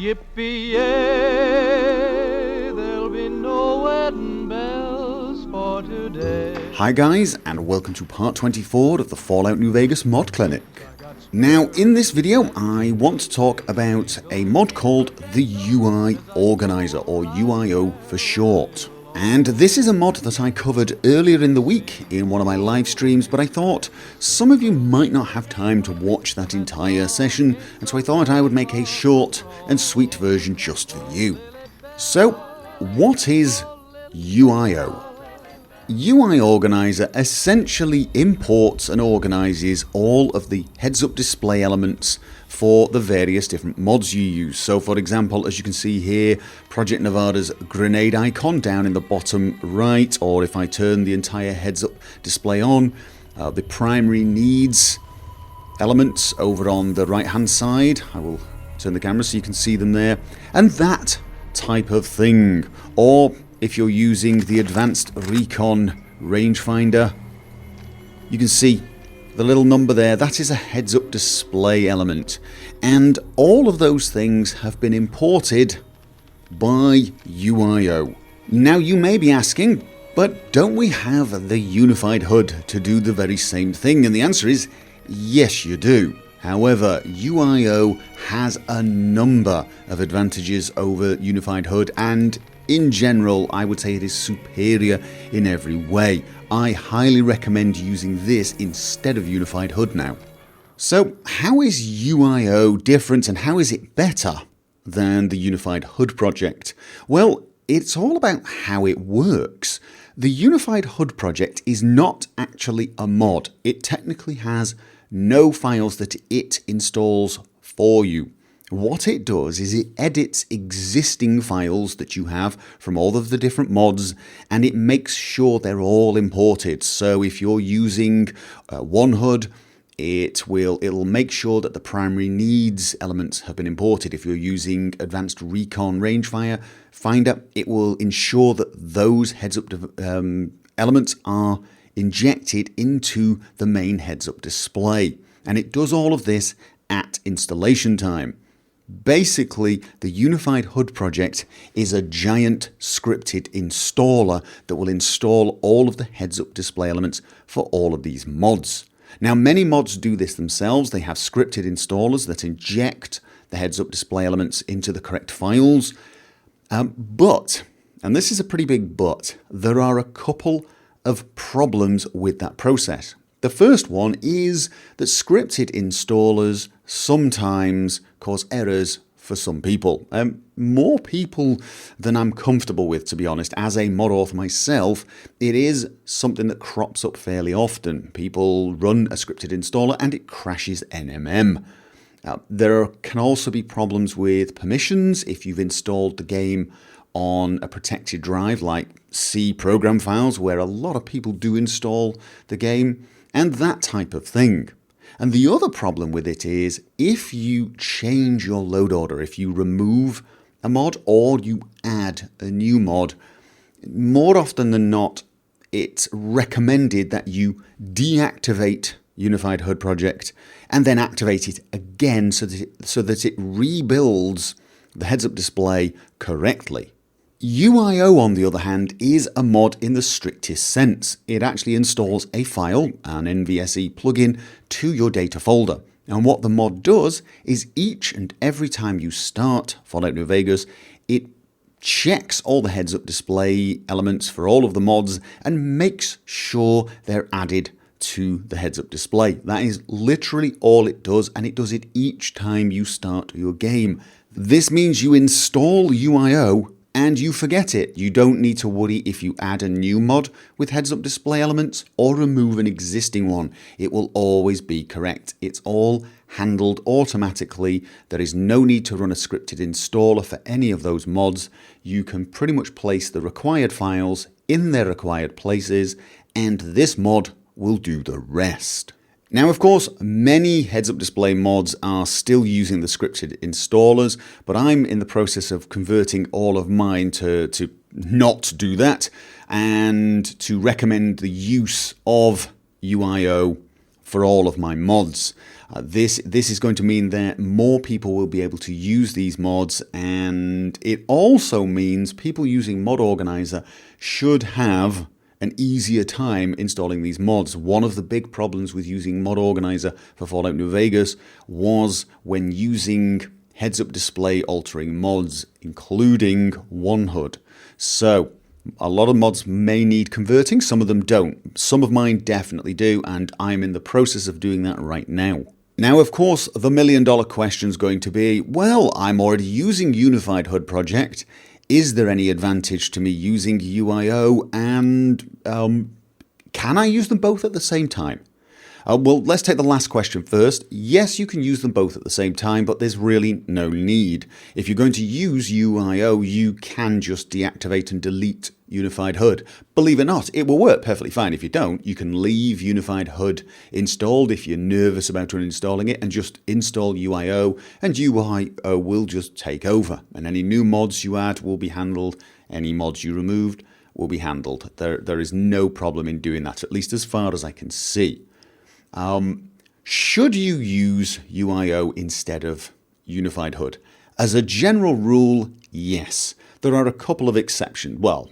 Yippee-yay, there'll be no wedding bells for today. Hi guys, and welcome to part 24 of the Fallout New Vegas mod clinic. Now in this video I want to talk about a mod called the UI Organizer, or UIO for short. And this is a mod that I covered earlier in the week in one of my live streams, but I thought some of you might not have time to watch that entire session, and so I thought I would make a short and sweet version just for you. So, what is UIO? UI Organizer essentially imports and organizes all of the heads-up display elements for the various different mods you use. So for example, as you can see here, Project Nevada's grenade icon down in the bottom right, or if I turn the entire heads-up display on, the primary needs elements over on the right hand side. I will turn the camera so you can see them there, and that type of thing. Or if you're using the advanced recon rangefinder, you can see the little number there, that is a heads-up display element. And all of those things have been imported by UIO. Now you may be asking, but don't we have the unified HUD to do the very same thing? And the answer is, yes you do. However, UIO has a number of advantages over unified HUD, and in general, I would say it is superior in every way. I highly recommend using this instead of unified HUD now. So, how is UIO different and how is it better than the unified HUD project? Well, it's all about how it works. The unified HUD project is not actually a mod. It technically has no files that it installs for you. What it does is it edits existing files that you have from all of the different mods, and it makes sure they're all imported. So if you're using one HUD, it'll make sure that the primary needs elements have been imported. If you're using advanced recon rangefinder, it will ensure that those heads-up elements are injected into the main heads-up display. And it does all of this at installation time. Basically, the Unified HUD project is a giant scripted installer that will install all of the heads-up display elements for all of these mods. Now, many mods do this themselves. They have scripted installers that inject the heads-up display elements into the correct files. But, and this is a pretty big but, there are a couple of problems with that process. The first one is that scripted installers sometimes cause errors for some people. More people than I'm comfortable with, to be honest. As a mod author myself, it is something that crops up fairly often. People run a scripted installer and it crashes NMM. There can also be problems with permissions if you've installed the game on a protected drive like C program files, where a lot of people do install the game, and that type of thing. And the other problem with it is if you change your load order, if you remove a mod or you add a new mod, more often than not, it's recommended that you deactivate Unified HUD project and then activate it again so that it rebuilds the heads-up display correctly. UIO, on the other hand, is a mod in the strictest sense. It actually installs a file, an NVSE plugin, to your data folder. And what the mod does is each and every time you start Fallout New Vegas, it checks all the heads-up display elements for all of the mods and makes sure they're added to the heads-up display. That is literally all it does, and it does it each time you start your game. This means you install UIO and you forget it. You don't need to worry if you add a new mod with heads-up display elements or remove an existing one. It will always be correct. It's all handled automatically. There is no need to run a scripted installer for any of those mods. You can pretty much place the required files in their required places, and this mod will do the rest. Now, of course, many heads-up display mods are still using the scripted installers, but I'm in the process of converting all of mine to not do that and to recommend the use of UIO for all of my mods. This is going to mean that more people will be able to use these mods, and it also means people using Mod Organizer should have an easier time installing these mods. One of the big problems with using Mod Organizer for Fallout New Vegas was when using heads-up display altering mods, including OneHUD. So a lot of mods may need converting, some of them don't. Some of mine definitely do, and I'm in the process of doing that right now. Now, of course, the million-dollar question is going to be, well, I'm already using Unified HUD Project. Is there any advantage to me using UIO, and can I use them both at the same time? Well, let's take the last question first. Yes, you can use them both at the same time, but there's really no need. If you're going to use UIO, you can just deactivate and delete Unified HUD. Believe it or not, it will work perfectly fine. If you don't, you can leave Unified HUD installed if you're nervous about uninstalling it, and just install UIO, and UIO will just take over. And any new mods you add will be handled. Any mods you removed will be handled. There is no problem in doing that, at least as far as I can see. Should you use UIO instead of Unified HUD? As a general rule, yes. There are a couple of exceptions. Well,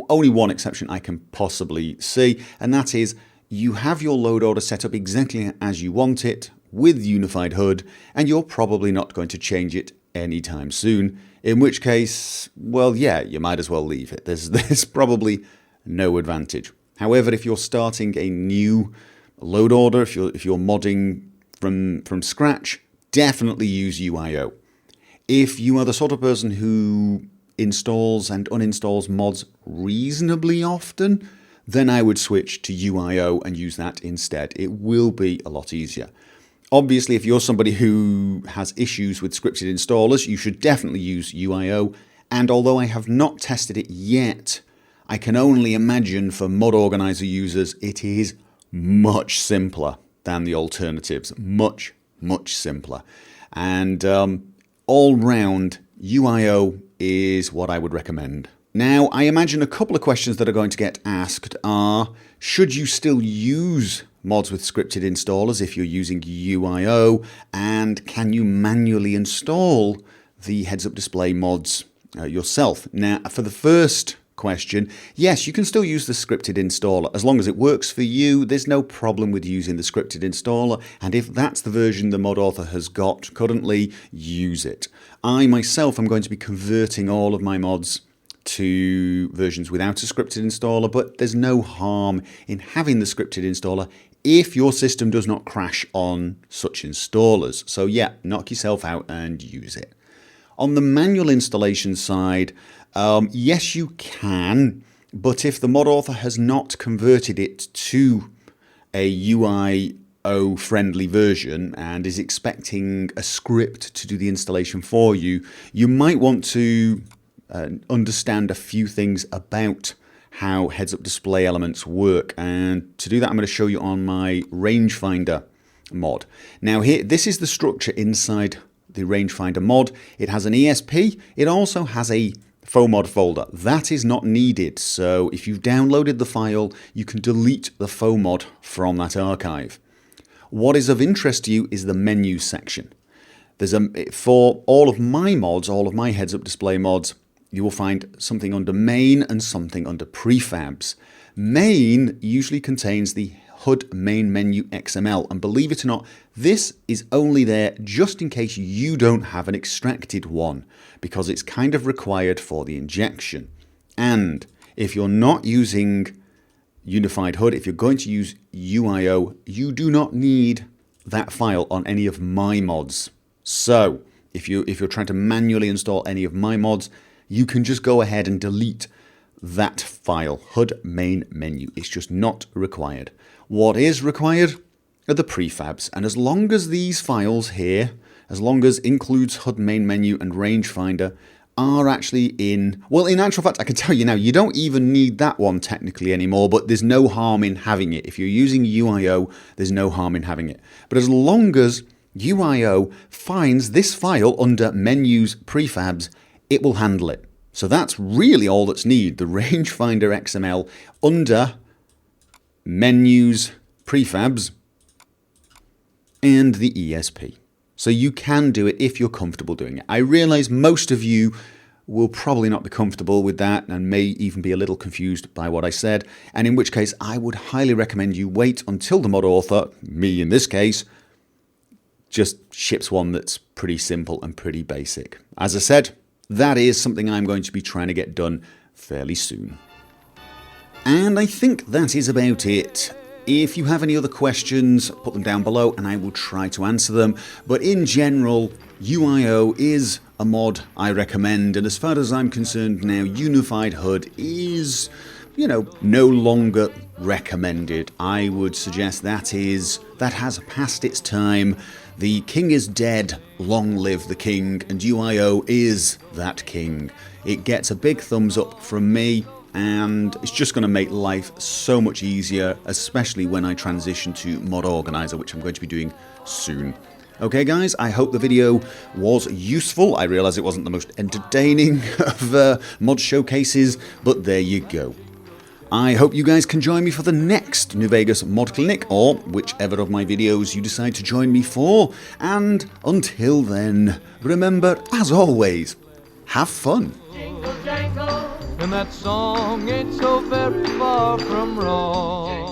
only one exception I can possibly see, and that is you have your load order set up exactly as you want it with Unified HUD, and you're probably not going to change it anytime soon, in which case, well, yeah, you might as well leave it. There's probably no advantage. However, if you're starting a new load order, if you're modding from scratch, definitely use UIO. If you are the sort of person who installs and uninstalls mods reasonably often, then I would switch to UIO and use that instead. It will be a lot easier. Obviously, if you're somebody who has issues with scripted installers, you should definitely use UIO. And although I have not tested it yet, I can only imagine for Mod Organizer users, it is much simpler than the alternatives. Much, much simpler. And all round, UIO is what I would recommend. Now, I imagine a couple of questions that are going to get asked are, should you still use mods with scripted installers if you're using UIO? And can you manually install the heads-up display mods yourself? Now, for the first question, yes, you can still use the scripted installer. As long as it works for you, there's no problem with using the scripted installer, and if that's the version the mod author has got currently, use it. I myself am going to be converting all of my mods to versions without a scripted installer, but there's no harm in having the scripted installer if your system does not crash on such installers. So yeah, knock yourself out and use it. On the manual installation side, yes, you can, but if the mod author has not converted it to a UIO friendly version and is expecting a script to do the installation for you, you might want to understand a few things about how heads-up display elements work. And to do that, I'm going to show you on my rangefinder mod. Now here, this is the structure inside the rangefinder mod. It has an ESP. It also has a FOMod folder. That is not needed, so if you've downloaded the file, you can delete the FOMod from that archive. What is of interest to you is the menu section. For all of my mods, all of my heads-up display mods, you will find something under main and something under prefabs. Main usually contains the HUD main menu XML, and believe it or not, this is only there just in case you don't have an extracted one, because it's kind of required for the injection. And if you're not using Unified HUD, if you're going to use UIO, you do not need that file on any of my mods. So if you're trying to manually install any of my mods, you can just go ahead and delete that file, HUD main menu. It's just not required. What is required are the prefabs, and as long as these files here, as long as includes HUD main menu and rangefinder, are actually in, well, in actual fact, I can tell you now, you don't even need that one technically anymore, but there's no harm in having it. If you're using UIO, there's no harm in having it. But as long as UIO finds this file under menus prefabs, it will handle it. So that's really all that's needed. The rangefinder XML under menus prefabs and the ESP. So you can do it if you're comfortable doing it. I realize most of you will probably not be comfortable with that and may even be a little confused by what I said, and in which case I would highly recommend you wait until the mod author, me in this case, just ships one that's pretty simple and pretty basic. As I said, that is something I'm going to be trying to get done fairly soon. And I think that is about it. If you have any other questions, put them down below and I will try to answer them. But in general, UIO is a mod I recommend, and as far as I'm concerned now, Unified HUD is, no longer recommended. I would suggest that has passed its time. The king is dead, long live the king, and UIO is that king. It gets a big thumbs up from me, and it's just going to make life so much easier, especially when I transition to Mod Organizer, which I'm going to be doing soon. Okay guys, I hope the video was useful. I realise it wasn't the most entertaining of mod showcases, but there you go. I hope you guys can join me for the next New Vegas Mod Clinic, or whichever of my videos you decide to join me for. And until then, remember, as always, have fun. Jingle jangle, and that song ain't so very far from wrong.